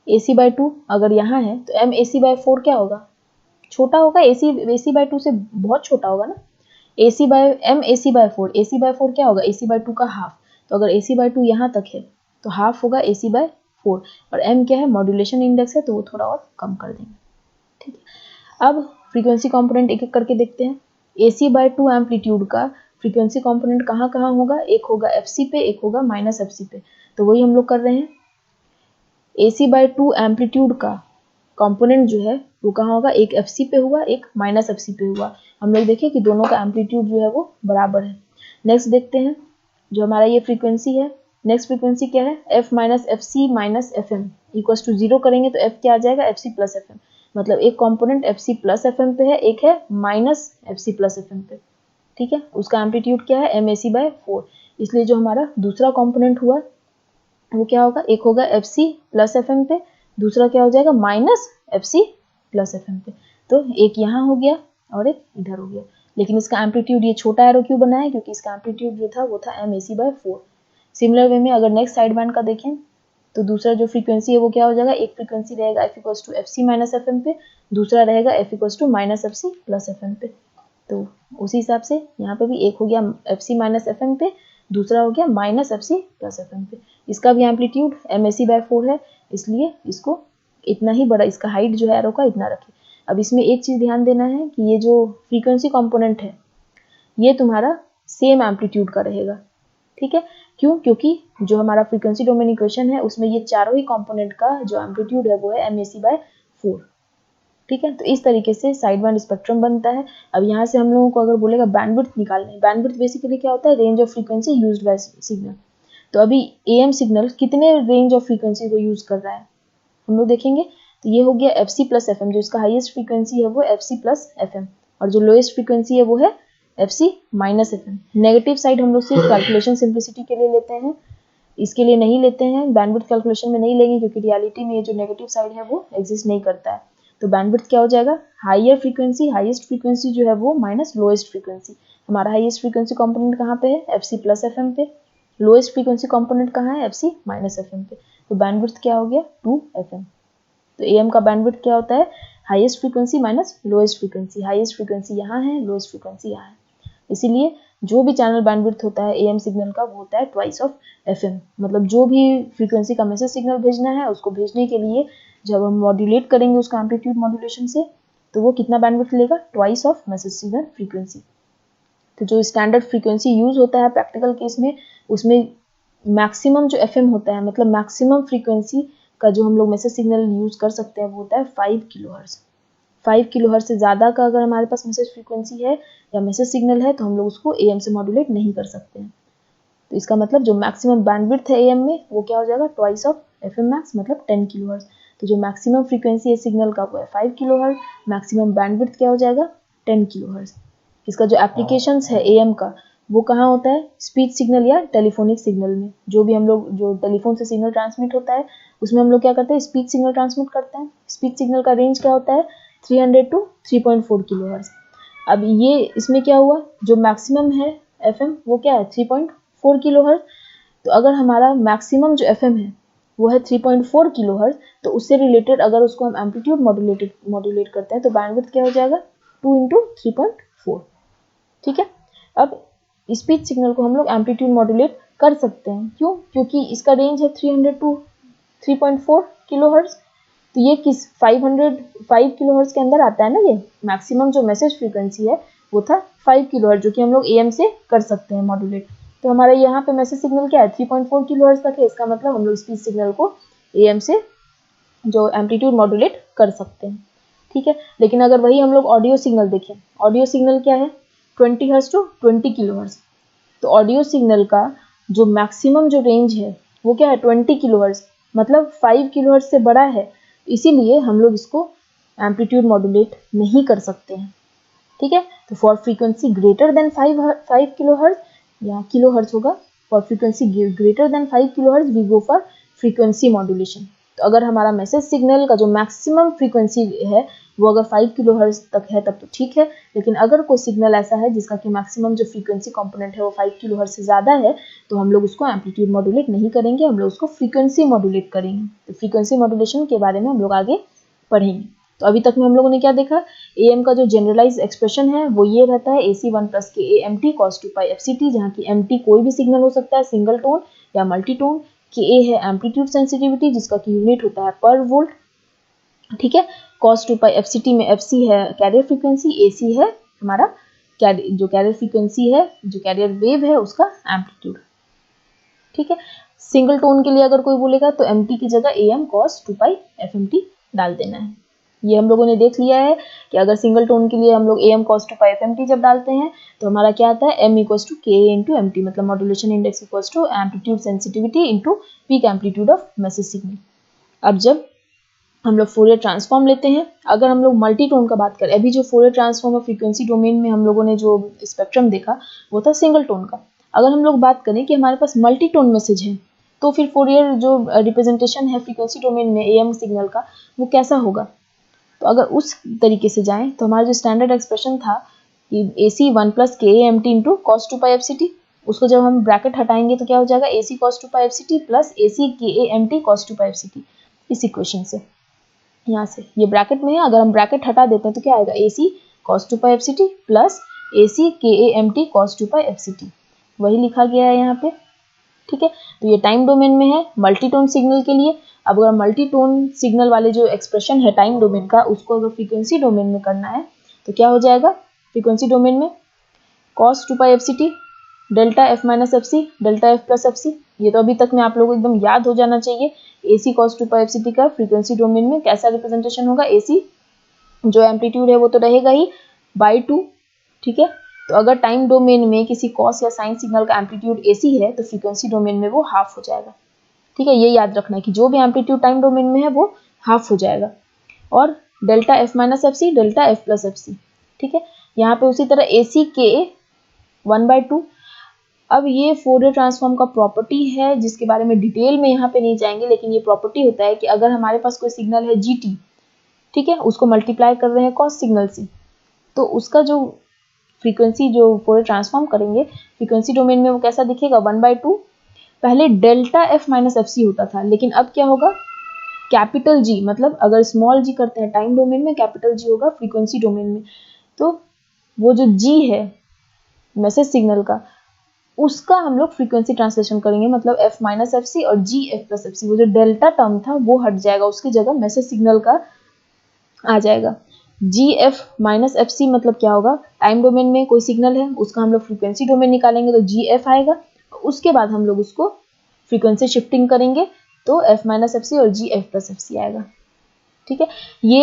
AC/2 अगर यहाँ है तो MAC/4 क्या होगा, छोटा होगा, AC/2 से बहुत छोटा होगा ना, MAC/4, AC/4 क्या होगा, AC/2 का हाफ, तो अगर AC/2 यहाँ तक है तो हाफ होगा AC/4, और M क्या है, मॉड्यूलेशन इंडेक्स है, तो वो थोड़ा और कम कर देंगे, ठीक है। अब फ्रीक्वेंसी कंपोनेंट एक एक करके देखते हैं। AC/2 एम्पलीट्यूड का फ्रीक्वेंसी कंपोनेंट कहाँ कहाँ होगा, एक होगा FC पे, एक होगा माइनस FC पे, तो वही हम लोग कर रहे हैं। AC/2 एम्पलीट्यूड का कंपोनेंट जो है वो कहाँ होगा, एक FC पे हुआ, एक माइनस FC पे हुआ। हम लोग देखें कि दोनों का एम्पलीट्यूड जो है वो बराबर है। नेक्स्ट देखते हैं, जो हमारा ये फ्रीक्वेंसी है, नेक्स्ट फ्रीक्वेंसी क्या है, F minus FC minus FM equals to 0 करेंगे तो F क्या आ जाएगा, FC प्लस FM, मतलब एक कंपोनेंट FC प्लस FM पे है, एक है माइनस FC प्लस FM पे, ठीक है। उसका एम्पलीट्यूड क्या है, MAC/4, इसलिए जो हमारा दूसरा कंपोनेंट हुआ वो क्या होगा, एक होगा FC प्लस FM पे, दूसरा क्या हो जाएगा, माइनस FC प्लस FM पे। तो एक यहाँ हो गया और एक इधर हो गया, लेकिन इसका एम्पलीट्यूड ये छोटा एरो क्यों बना है, क्योंकि इसका एम्पलीट्यूड जो था वो था MAC/4। सिमिलर वे में अगर नेक्स्ट साइड बैंड का देखें तो दूसरा जो फ्रीक्वेंसी है वो क्या हो जाएगा, एक फ्रीक्वेंसी रहेगा F equals to FC minus FM पे, दूसरा रहेगा F equals to minus FC plus FM पे। तो उसी हिसाब से यहाँ पे भी एक हो गया FC माइनस FM पे, दूसरा हो गया माइनस FC प्लस FM पे। इसका भी एम्पलीट्यूड MAC/4 है, इसलिए इसको इतना ही बड़ा, इसका हाइट जो है एरो का इतना रखें। अब इसमें एक चीज़ ध्यान देना है कि ये जो फ्रीक्वेंसी कंपोनेंट है ये तुम्हारा सेम एम्पलीट्यूड का रहेगा, ठीक है। क्यों, क्योंकि जो हमारा फ्रीक्वेंसी डोमेन इक्वेशन है उसमें ये चारों ही कंपोनेंट का जो एम्पलीट्यूड है वो है MAC/4, ठीक है। तो इस तरीके से साइड बैंड स्पेक्ट्रम बनता है। अब यहाँ से हम लोगों को अगर बोलेगा बैंडविड्थ निकालना है, बैंडविड्थ बेसिकली क्या होता है, range of frequency used buy signal. तो अभी AM सिग्नल कितने रेंज ऑफ फ्रीक्वेंसी को यूज कर रहा है हम लोग देखेंगे। तो ये हो गया FC प्लस FM, जो इसका हाईएस्ट फ्रीक्वेंसी है वो FC प्लस FM, और जो लोएस्ट फ्रीक्वेंसी है वो है FC minus FM। Negative side हम लोग सिर्फ कैलकुलेशन सिंप्लिसिटी के लिए लेते हैं, इसके लिए नहीं लेते हैं, बैंडविड्थ कैलकुलेशन में नहीं लेंगे, क्योंकि रियलिटी में ये जो नेगेटिव साइड है वो एग्जिस्ट नहीं करता है। तो बैंडविड्थ क्या हो जाएगा, हायर फ्रीक्वेंसी, हाईएस्ट फ्रीक्वेंसी जो है वो माइनस लोएस्ट फ्रीक्वेंसी। हमारा हाईएस्ट फ्रीक्वेंसी कंपोनेंट कहाँ पे है, FC प्लस FM पे, लोएस्ट फ्रीक्वेंसी कंपोनेंट कहाँ है, FC माइनस FM पे। तो बैंडविड्थ क्या हो गया, 2FM। तो AM का बैंडविड्थ क्या होता है, highest frequency minus lowest frequency, highest frequency यहाँ है, लोएस्ट फ्रीक्वेंसी यहाँ है, इसीलिए जो भी चैनल बैंडविड्थ होता है AM सिग्नल का वो होता है ट्वाइस ऑफ FM। मतलब जो भी फ्रीक्वेंसी का मैसेज सिग्नल भेजना है उसको भेजने के लिए जब हम मॉड्यूलेट करेंगे उसका एम्पलीट्यूड मॉड्यूलेशन से, तो वो कितना बैंडविड्थ लेगा, twice of message signal frequency. तो जो स्टैंडर्ड फ्रीक्वेंसी यूज होता है प्रैक्टिकल केस में, उसमें मैक्सिमम जो एफएम होता है, मतलब मैक्सिमम फ्रीक्वेंसी का जो हम लोग मैसेज सिग्नल यूज कर सकते हैं वो होता है 5 किलोहर्ट्ज। 5 किलोहर्ट्ज से ज़्यादा का अगर हमारे पास मैसेज फ्रीक्वेंसी है या मैसेज सिग्नल है तो हम लोग उसको एएम से मॉड्यूलेट नहीं कर सकते हैं। तो इसका मतलब जो मैक्सिमम बैंडविड्थ है एएम में वो क्या हो जाएगा, ट्वाइस ऑफ एफएम मैक्स, मतलब 10 किलोहर्ट्ज। तो जो मैक्सिमम फ्रीक्वेंसी है सिग्नल का वो है 5 किलोहर्ट्ज, मैक्सिमम बैंडविड्थ क्या हो जाएगा, 10 किलोहर्ट्ज। इसका जो एप्लीकेशंस है एएम का वो कहाँ होता है, स्पीच सिग्नल या टेलीफोनिक सिग्नल में। जो भी हम लोग जो टेलीफोन से सिग्नल ट्रांसमिट होता है उसमें हम लोग क्या करते हैं, स्पीच सिग्नल ट्रांसमिट करते हैं। स्पीच सिग्नल का रेंज क्या होता है, 300 टू 3.4 किलोहर्ट्ज। अब ये इसमें क्या हुआ, जो मैक्सिमम है एफएम वो क्या है, 3.4 किलोहर्ट्ज। तो अगर हमारा मैक्सिमम जो एफएम है वो है 3.4 किलोहर्ट्ज, तो उससे रिलेटेड अगर उसको हम एम्पलीट्यूड मॉड्यूलेट करते हैं तो बैंडविड्थ क्या हो जाएगा, 2 इंटू 3.4। ठीक है। अब स्पीच सिग्नल को हम लोग एम्पलीट्यूड मॉड्यूलेट कर सकते हैं, क्यों, क्योंकि इसका रेंज है 300 टू 3.4 किलोहर्ट्ज। तो ये किस 5 किलोहर्ट्ज के अंदर आता है ना। ये मैक्सिमम जो मैसेज फ्रीक्वेंसी है वो था 5 किलोहर्ट्ज, जो कि हम लोग एएम से कर सकते हैं मॉड्यूलेट। तो हमारा यहाँ पे मैसेज सिग्नल क्या है, 3.4 किलोहर्ट्ज तक है। इसका मतलब हम लोग स्पीच सिग्नल को एएम से जो एम्पलीट्यूड मॉड्यूलेट कर सकते हैं। ठीक है। लेकिन अगर वही हम लोग ऑडियो सिग्नल देखें, ऑडियो सिग्नल क्या है, 20 हर्ट्ज टू 20 किलोहर्ट्ज। तो ऑडियो सिग्नल का जो मैक्सिमम जो रेंज है वो क्या है, 20 किलोहर्ट्ज, मतलब 5 किलोहर्ट्ज से बड़ा है। इसीलिए हम लोग इसको एम्पलीट्यूड मॉड्यूलेट नहीं कर सकते हैं। ठीक है। तो for frequency greater than 5 kilohertz, यहाँ किलोहर्ट्ज होगा, for frequency greater than 5 kilohertz we go for frequency modulation. तो अगर हमारा मैसेज सिग्नल का जो मैक्सिमम फ्रीक्वेंसी है वो अगर 5 किलोहर्ट्ज तक है तब तो ठीक है। लेकिन अगर कोई सिग्नल ऐसा है जिसका कि मैक्सिमम जो फ्रीक्वेंसी कंपोनेंट है वो 5 किलोहर्ट्ज से ज़्यादा है तो हम लोग उसको एम्पलीट्यूड मॉड्यूलेट नहीं करेंगे, हम लोग उसको फ्रीक्वेंसी मॉड्यूलेट करेंगे। तो फ्रीक्वेंसी मॉड्यूलेशन के बारे में हम लोग आगे पढ़ेंगे। तो अभी तक में हम लोगों ने क्या देखा, एएम का जो जनरलाइज एक्सप्रेशन है वो ये रहता है, AC 1 plus K A M T cos 2 pi F C T, जहाँ की एम टी कोई भी सिग्नल हो सकता है, सिंगल टोन या मल्टी टोन। के ए है एम्पलीट्यूड सेंसिटिविटी जिसका की यूनिट होता है पर वोल्ट। ठीक है। Cos 2 pi F C T में एफ सी है कैरियर फ्रीक्वेंसी, ए सी है हमारा जो कैरियर फ्रीक्वेंसी है, जो कैरियर वेव है उसका एम्पलीट्यूड। ठीक है। सिंगल टोन के लिए अगर कोई बोलेगा तो एम टी की जगह A M cos 2 pi F M T डाल देना है। ये हम लोगों ने देख लिया है कि अगर सिंगल टोन के लिए हम लोग A M cos 2 pi F M T जब डालते हैं तो हमारा क्या आता है, M equals to K A into M T, मतलब modulation index equals to amplitude sensitivity into peak amplitude of message signal. अब जब हम लोग फोरियर ट्रांसफॉर्म लेते हैं, अगर हम लोग मल्टी टोन का बात करें, अभी जो फोरियर ट्रांसफॉर्म और फ्रीक्वेंसी डोमेन में हम लोगों ने जो स्पेक्ट्रम देखा वो था सिंगल टोन का। अगर हम लोग बात करें कि हमारे पास मल्टी टोन मैसेज है तो फिर फोरियर जो रिप्रेजेंटेशन है फ्रीक्वेंसी डोमेन में एएम सिग्नल का वो कैसा होगा। तो अगर उस तरीके से जाएं तो हमारा जो स्टैंडर्ड एक्सप्रेशन था कि AC 1 प्लस के M T into cos 2 pi F C T, उसको जब हम ब्रैकेट हटाएंगे तो क्या हो जाएगा, AC cos 2 pi F C T plus AC K M T cos 2 pi F C T. इस इक्वेशन से यहाँ से ये ब्रैकेट में है, अगर हम ब्रैकेट हटा देते हैं तो क्या आएगा, AC cos 2 pi F C T plus AC K M T cos 2 pi F C T, वही लिखा गया है यहाँ पे। ठीक है। तो ये टाइम डोमेन में है मल्टी टोन सिग्नल के लिए। अब अगर मल्टी टोन सिग्नल वाले जो एक्सप्रेशन है टाइम डोमेन का उसको अगर फ्रीक्वेंसी डोमेन में करना है तो क्या हो जाएगा, फ्रीक्वेंसी डोमेन में cos 2 pi F C T delta F minus F C delta F plus F C. ये तो अभी तक में आप लोगों को एकदम याद हो जाना चाहिए। AC cos 2 pi F C T का फ्रीक्वेंसी डोमेन में कैसा रिप्रेजेंटेशन होगा, AC जो एम्पलीट्यूड है वो तो रहेगा ही बाई 2। ठीक है। तो अगर टाइम डोमेन में किसी कॉस या साइन सिग्नल का एम्पलीट्यूड AC है तो फ्रीक्वेंसी डोमेन में वो हाफ हो जाएगा। ठीक है। ये याद रखना है कि जो भी एम्पलीट्यूड टाइम डोमेन में है वो हाफ हो जाएगा। और delta F minus F C delta F plus F C. ठीक है। यहाँ पे उसी तरह AC के 1/2। अब ये फोरियर ट्रांसफॉर्म का प्रॉपर्टी है जिसके बारे में डिटेल में यहाँ पे नहीं जाएंगे, लेकिन ये प्रॉपर्टी होता है कि अगर हमारे पास कोई सिग्नल है GT, ठीक है, उसको मल्टीप्लाई कर रहे हैं कॉस सिग्नल से, तो उसका जो फ्रीक्वेंसी जो फोरियर ट्रांसफॉर्म करेंगे फ्रीक्वेंसी डोमेन में वो कैसा दिखेगा, 1/2। पहले delta F minus F C होता था, लेकिन अब क्या होगा, कैपिटल G, मतलब अगर स्मॉल g करते हैं टाइम डोमेन में, कैपिटल G होगा फ्रीक्वेंसी डोमेन में। तो वो जो G है मैसेज सिग्नल का, उसका हम लोग फ्रीक्वेंसी ट्रांसलेशन करेंगे, मतलब एफ माइनस एफ सी और जी एफ प्लस एफ सी। वो जो डेल्टा टर्म था वो हट जाएगा, उसकी जगह मैसेज सिग्नल का आ जाएगा। जी एफ माइनस एफ सी मतलब क्या होगा, टाइम डोमेन में कोई सिग्नल है उसका हम लोग फ्रीक्वेंसी डोमेन निकालेंगे तो जी एफ आएगा, उसके बाद हम लोग उसको फ्रीक्वेंसी शिफ्टिंग करेंगे तो एफ माइनस एफ सी और जी एफ प्लस एफ सी आएगा। ठीक है, ये